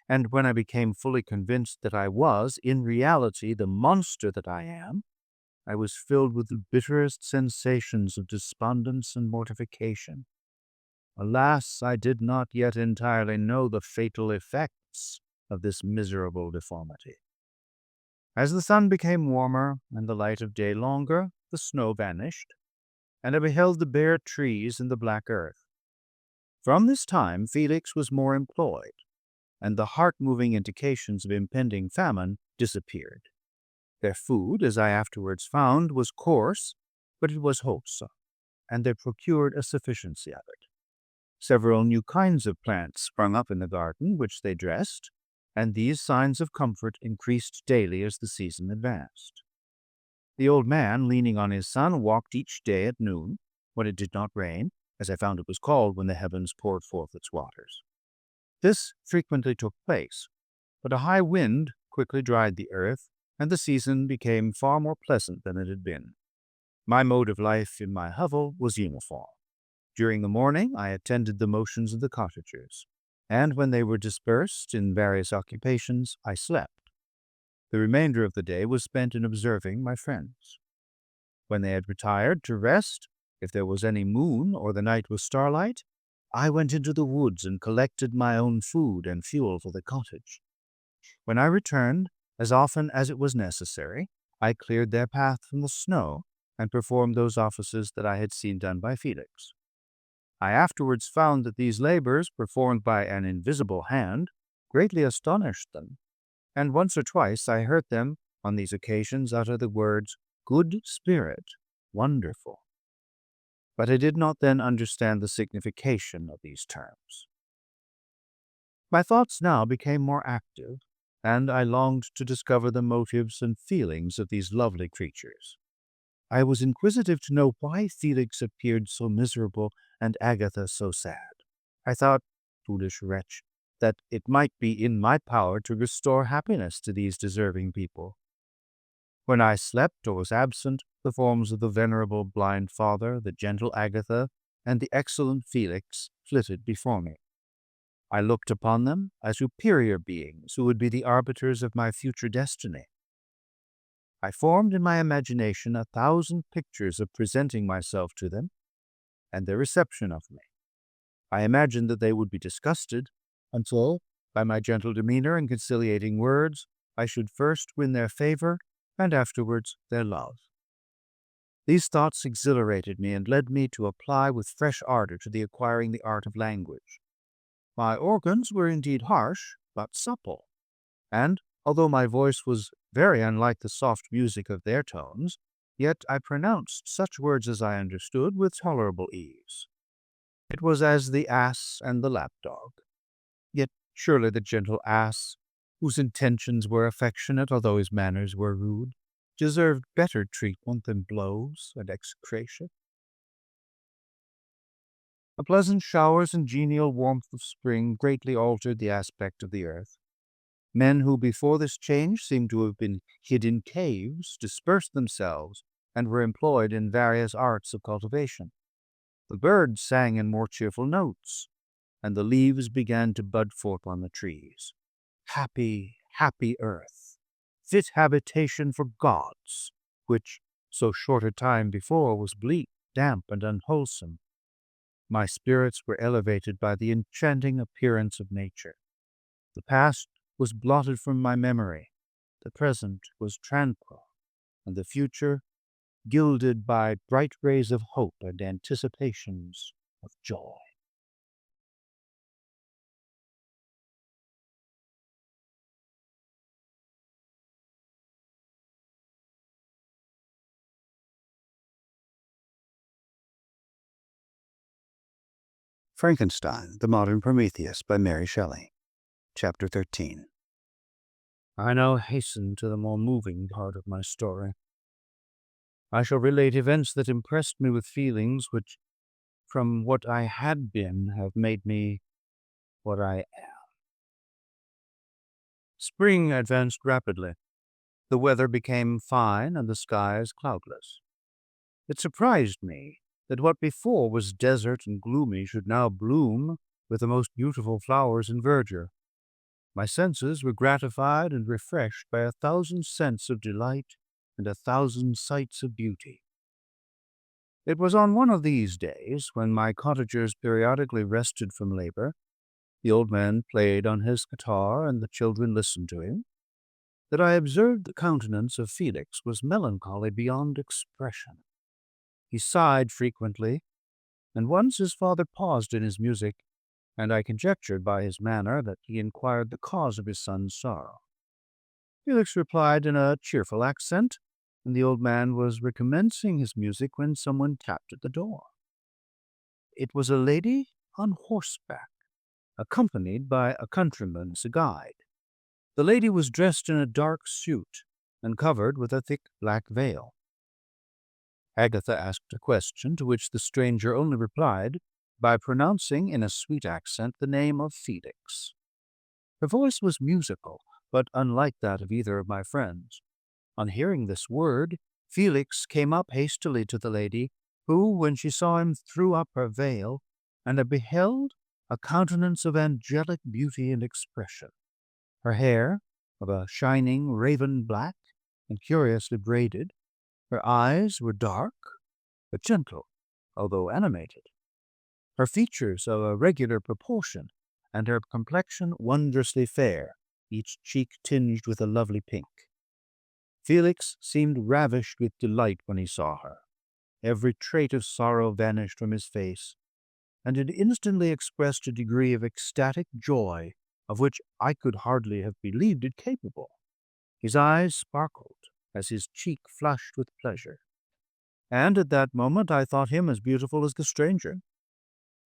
And when I became fully convinced that I was, in reality, the monster that I am, I was filled with the bitterest sensations of despondence and mortification. Alas, I did not yet entirely know the fatal effects of this miserable deformity. As the sun became warmer and the light of day longer, the snow vanished, and I beheld the bare trees and the black earth. From this time Felix was more employed, and the heart-moving indications of impending famine disappeared. Their food, as I afterwards found, was coarse, but it was wholesome, and they procured a sufficiency of it. Several new kinds of plants sprung up in the garden, which they dressed, and these signs of comfort increased daily as the season advanced. The old man, leaning on his son, walked each day at noon, when it did not rain, as I found it was called when the heavens poured forth its waters. This frequently took place, but a high wind quickly dried the earth, and the season became far more pleasant than it had been. My mode of life in my hovel was uniform. During the morning I attended the motions of the cottagers, and when they were dispersed in various occupations, I slept. The remainder of the day was spent in observing my friends. When they had retired to rest, if there was any moon or the night was starlight, I went into the woods and collected my own food and fuel for the cottage. When I returned, as often as it was necessary, I cleared their path from the snow and performed those offices that I had seen done by Felix. I afterwards found that these labors, performed by an invisible hand, greatly astonished them, and once or twice I heard them, on these occasions, utter the words, "Good spirit, wonderful." But I did not then understand the signification of these terms. My thoughts now became more active, and I longed to discover the motives and feelings of these lovely creatures. I was inquisitive to know why Felix appeared so miserable and Agatha so sad. I thought, foolish wretch, that it might be in my power to restore happiness to these deserving people. When I slept or was absent, the forms of the venerable blind father, the gentle Agatha, and the excellent Felix flitted before me. I looked upon them as superior beings who would be the arbiters of my future destiny. I formed in my imagination 1,000 pictures of presenting myself to them and their reception of me. I imagined that they would be disgusted until, by my gentle demeanor and conciliating words, I should first win their favor and afterwards their love. These thoughts exhilarated me and led me to apply with fresh ardor to the acquiring the art of language. My organs were indeed harsh, but supple, and although my voice was very unlike the soft music of their tones, yet I pronounced such words as I understood with tolerable ease. It was as the ass and the lapdog. Yet surely the gentle ass, whose intentions were affectionate although his manners were rude, deserved better treatment than blows and execration. The pleasant showers and genial warmth of spring greatly altered the aspect of the earth. Men who before this change seemed to have been hid in caves dispersed themselves and were employed in various arts of cultivation. The birds sang in more cheerful notes, and the leaves began to bud forth on the trees. Happy, happy earth, fit habitation for gods, which so short a time before was bleak, damp, and unwholesome. My spirits were elevated by the enchanting appearance of nature. The past was blotted from my memory, the present was tranquil, and the future gilded by bright rays of hope and anticipations of joy. Frankenstein, the Modern Prometheus by Mary Shelley. Chapter 13. I now hasten to the more moving part of my story. I shall relate events that impressed me with feelings which, from what I had been, have made me what I am. Spring advanced rapidly. The weather became fine and the skies cloudless. It surprised me that what before was desert and gloomy should now bloom with the most beautiful flowers in verdure. My senses were gratified and refreshed by 1,000 scents of delight and 1,000 sights of beauty. It was on one of these days, when my cottagers periodically rested from labor, the old man played on his guitar and the children listened to him, that I observed the countenance of Felix was melancholy beyond expression. He sighed frequently, and once his father paused in his music, and I conjectured by his manner that he inquired the cause of his son's sorrow. Felix replied in a cheerful accent, and the old man was recommencing his music when someone tapped at the door. It was a lady on horseback, accompanied by a countryman as a guide. The lady was dressed in a dark suit and covered with a thick black veil. Agatha asked a question to which the stranger only replied by pronouncing in a sweet accent the name of Felix. Her voice was musical, but unlike that of either of my friends. On hearing this word, Felix came up hastily to the lady, who, when she saw him, threw up her veil, and beheld a countenance of angelic beauty and expression. Her hair, of a shining raven black and curiously braided, her eyes were dark, but gentle, although animated. Her features of a regular proportion, and her complexion wondrously fair, each cheek tinged with a lovely pink. Felix seemed ravished with delight when he saw her. Every trait of sorrow vanished from his face, and it instantly expressed a degree of ecstatic joy of which I could hardly have believed it capable. His eyes sparkled as his cheek flushed with pleasure, and at that moment I thought him as beautiful as the stranger.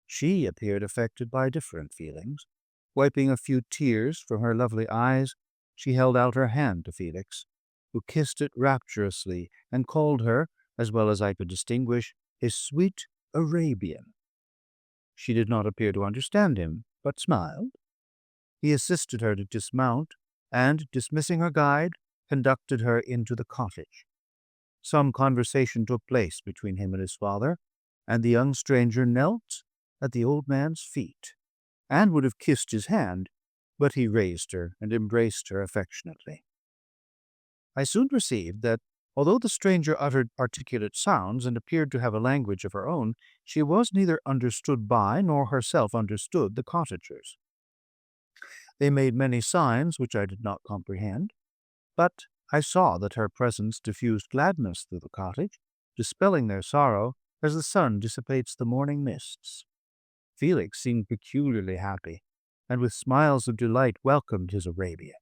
She appeared affected by different feelings. Wiping a few tears from her lovely eyes, she held out her hand to Felix, who kissed it rapturously and called her, as well as I could distinguish, his sweet Arabian. She did not appear to understand him, but smiled. He assisted her to dismount, and, dismissing her guide, conducted her into the cottage. Some conversation took place between him and his father, and the young stranger knelt at the old man's feet, and would have kissed his hand, but he raised her and embraced her affectionately. I soon perceived that, although the stranger uttered articulate sounds and appeared to have a language of her own, she was neither understood by nor herself understood the cottagers. They made many signs which I did not comprehend, but I saw that her presence diffused gladness through the cottage, dispelling their sorrow as the sun dissipates the morning mists. Felix seemed peculiarly happy, and with smiles of delight welcomed his Arabian.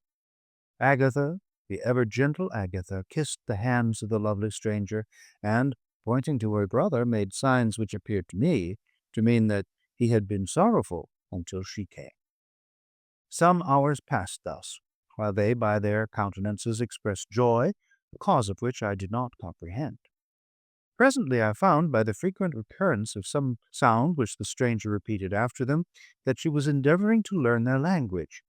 Agatha, the ever-gentle Agatha, kissed the hands of the lovely stranger, and, pointing to her brother, made signs which appeared to me to mean that he had been sorrowful until she came. Some hours passed thus, while they by their countenances expressed joy, the cause of which I did not comprehend. Presently I found, by the frequent recurrence of some sound which the stranger repeated after them, that she was endeavoring to learn their language,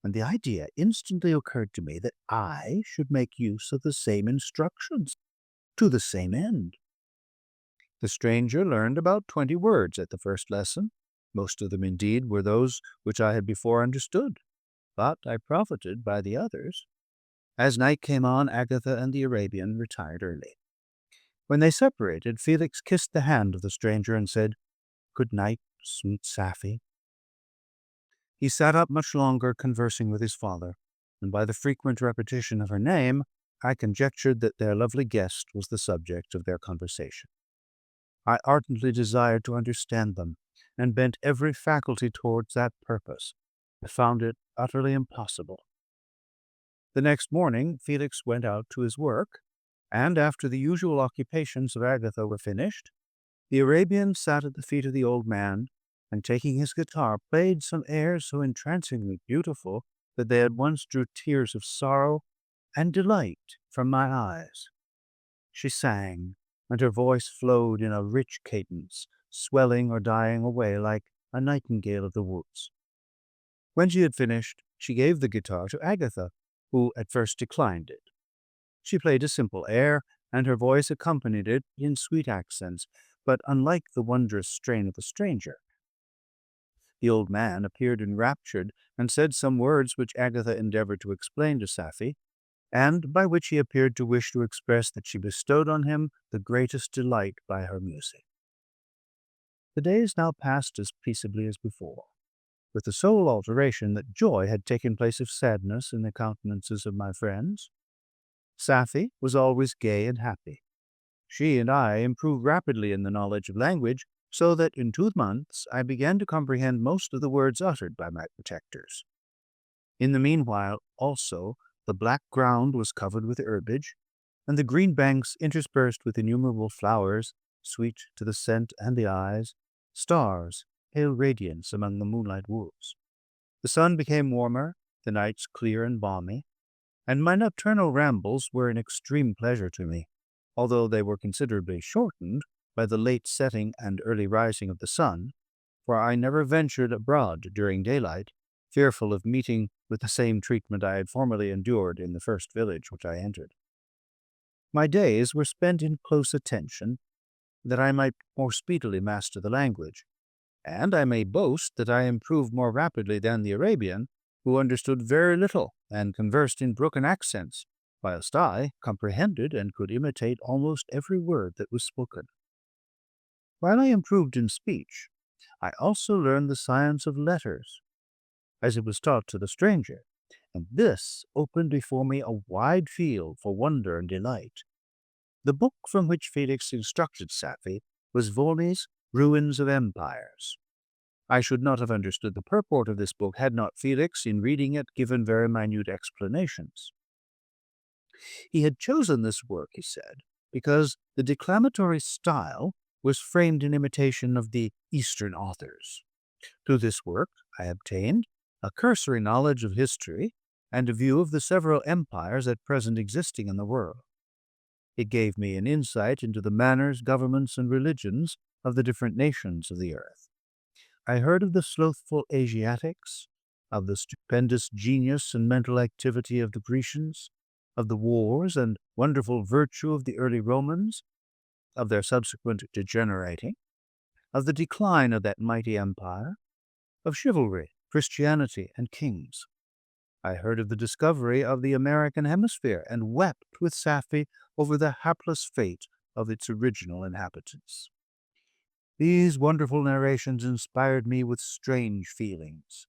and the idea instantly occurred to me that I should make use of the same instructions, to the same end. The stranger learned about 20 words at the first lesson. Most of them, indeed, were those which I had before understood, but I profited by the others. As night came on, Agatha and the Arabian retired early. When they separated, Felix kissed the hand of the stranger and said, "Good night, sweet Safie." He sat up much longer conversing with his father, and by the frequent repetition of her name, I conjectured that their lovely guest was the subject of their conversation. I ardently desired to understand them, and bent every faculty towards that purpose. I found it utterly impossible. The next morning, Felix went out to his work, and after the usual occupations of Agatha were finished, the Arabian sat at the feet of the old man, and taking his guitar, played some airs so entrancingly beautiful that they at once drew tears of sorrow and delight from my eyes. She sang, and her voice flowed in a rich cadence, swelling or dying away like a nightingale of the woods. When she had finished, she gave the guitar to Agatha, who at first declined it. She played a simple air, and her voice accompanied it in sweet accents, but unlike the wondrous strain of a stranger. The old man appeared enraptured, and said some words which Agatha endeavored to explain to Safie, and by which he appeared to wish to express that she bestowed on him the greatest delight by her music. The days now passed as peaceably as before, with the sole alteration that joy had taken place of sadness in the countenances of my friends. Safie was always gay and happy. She and I improved rapidly in the knowledge of language, so that in 2 months I began to comprehend most of the words uttered by my protectors. In the meanwhile, also, the black ground was covered with herbage, and the green banks interspersed with innumerable flowers, sweet to the scent and the eyes, stars, pale radiance among the moonlight woods. The sun became warmer, the nights clear and balmy, and my nocturnal rambles were an extreme pleasure to me, although they were considerably shortened by the late setting and early rising of the sun, for I never ventured abroad during daylight, fearful of meeting with the same treatment I had formerly endured in the first village which I entered. My days were spent in close attention, that I might more speedily master the language, and I may boast that I improved more rapidly than the Arabian, who understood very little and conversed in broken accents, whilst I comprehended and could imitate almost every word that was spoken. While I improved in speech, I also learned the science of letters, as it was taught to the stranger, and this opened before me a wide field for wonder and delight. The book from which Felix instructed Safie was Volney's Ruins of Empires. I should not have understood the purport of this book had not Felix, in reading it, given very minute explanations. He had chosen this work, he said, because the declamatory style was framed in imitation of the Eastern authors. Through this work I obtained a cursory knowledge of history and a view of the several empires at present existing in the world. It gave me an insight into the manners, governments, and religions of the different nations of the earth. I heard of the slothful Asiatics, of the stupendous genius and mental activity of the Grecians, of the wars and wonderful virtue of the early Romans, of their subsequent degenerating, of the decline of that mighty empire, of chivalry, Christianity, and kings. I heard of the discovery of the American hemisphere, and wept with Safie over the hapless fate of its original inhabitants. These wonderful narrations inspired me with strange feelings.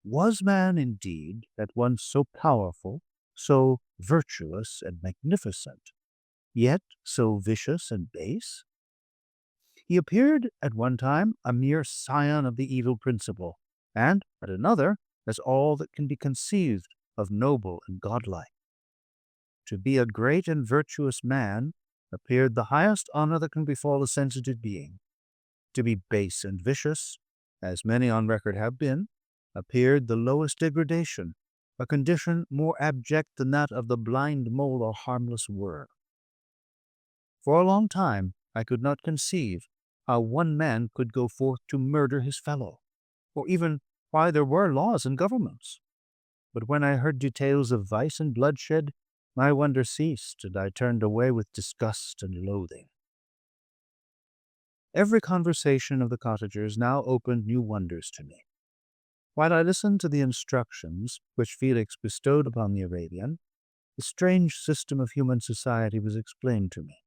Was man, indeed, at once so powerful, so virtuous and magnificent, yet so vicious and base? He appeared at one time a mere scion of the evil principle, and at another as all that can be conceived of noble and godlike. To be a great and virtuous man appeared the highest honor that can befall a sensitive being. To be base and vicious, as many on record have been, appeared the lowest degradation, a condition more abject than that of the blind mole or harmless worm. For a long time I could not conceive how one man could go forth to murder his fellow, or even why there were laws and governments. But when I heard details of vice and bloodshed, my wonder ceased, and I turned away with disgust and loathing. Every conversation of the cottagers now opened new wonders to me. While I listened to the instructions which Felix bestowed upon the Arabian, the strange system of human society was explained to me.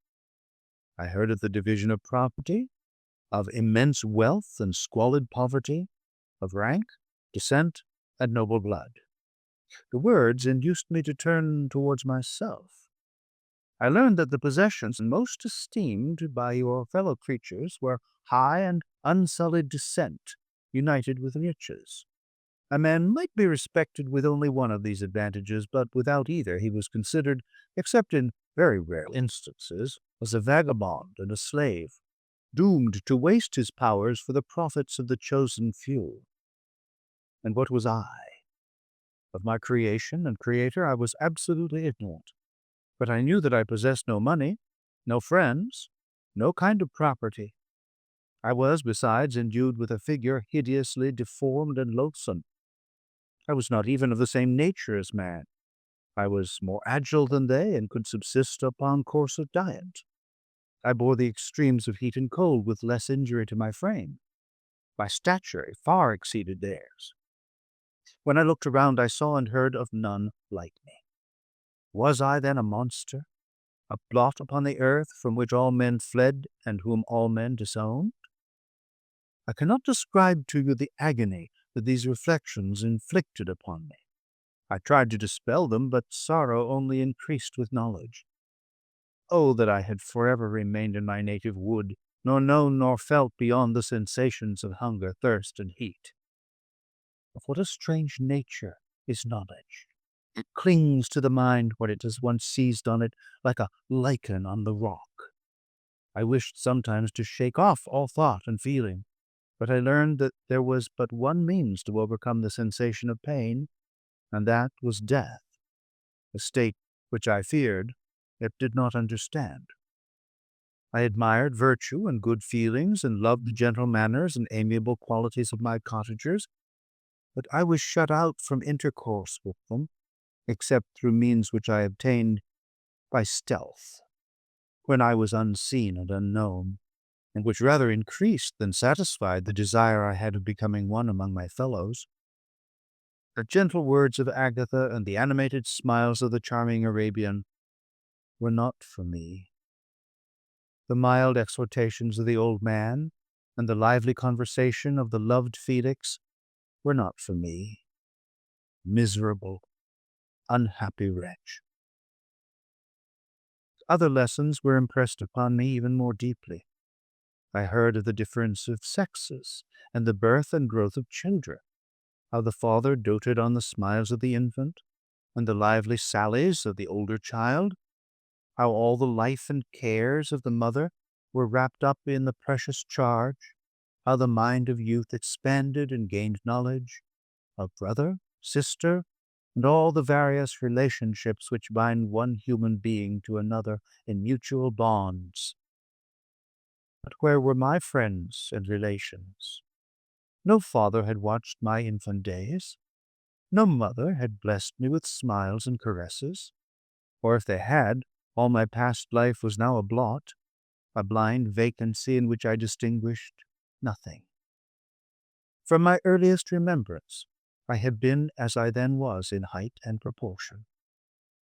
I heard of the division of property, of immense wealth and squalid poverty, of rank, descent, and noble blood. The words induced me to turn towards myself. I learned that the possessions most esteemed by your fellow creatures were high and unsullied descent, united with riches. A man might be respected with only one of these advantages, but without either he was considered, except in very rare instances, as a vagabond and a slave, doomed to waste his powers for the profits of the chosen few. And what was I? Of my creation and creator I was absolutely ignorant, but I knew that I possessed no money, no friends, no kind of property. I was, besides, endued with a figure hideously deformed and loathsome. I was not even of the same nature as man. I was more agile than they, and could subsist upon coarser diet. I bore the extremes of heat and cold with less injury to my frame. My stature far exceeded theirs. When I looked around, I saw and heard of none like me. Was I then a monster, a blot upon the earth from which all men fled and whom all men disowned? I cannot describe to you the agony that these reflections inflicted upon me. I tried to dispel them, but sorrow only increased with knowledge. Oh, that I had forever remained in my native wood, nor known nor felt beyond the sensations of hunger, thirst, and heat. Of what a strange nature is knowledge! It clings to the mind when it has once seized on it, like a lichen on the rock. I wished sometimes to shake off all thought and feeling, but I learned that there was but one means to overcome the sensation of pain, and that was death, a state which I feared, yet did not understand. I admired virtue and good feelings, and loved the gentle manners and amiable qualities of my cottagers, but I was shut out from intercourse with them, except through means which I obtained by stealth, when I was unseen and unknown, and which rather increased than satisfied the desire I had of becoming one among my fellows. The gentle words of Agatha and the animated smiles of the charming Arabian were not for me. The mild exhortations of the old man and the lively conversation of the loved Felix were not for me. Miserable, unhappy wretch. Other lessons were impressed upon me even more deeply. I heard of the difference of sexes and the birth and growth of children, how the father doted on the smiles of the infant and the lively sallies of the older child, how all the life and cares of the mother were wrapped up in the precious charge, how the mind of youth expanded and gained knowledge of brother, sister, and all the various relationships which bind one human being to another in mutual bonds. But where were my friends and relations? No father had watched my infant days. No mother had blessed me with smiles and caresses. Or if they had, all my past life was now a blot, a blind vacancy in which I distinguished nothing. From my earliest remembrance, I had been as I then was in height and proportion.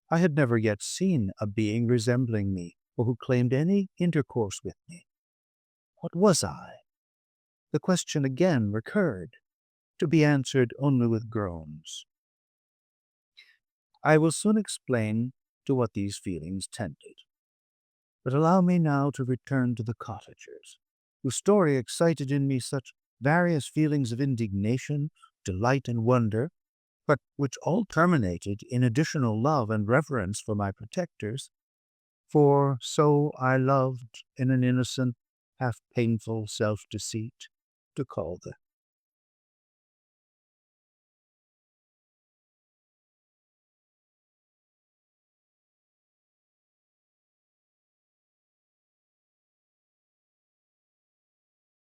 I had never yet seen a being resembling me, or who claimed any intercourse with me. What was I? The question again recurred, to be answered only with groans. I will soon explain to what these feelings tended. But allow me now to return to the cottagers, whose story excited in me such various feelings of indignation, delight, and wonder, but which all terminated in additional love and reverence for my protectors, for so I loved in an innocent, half painful self-deceit to call the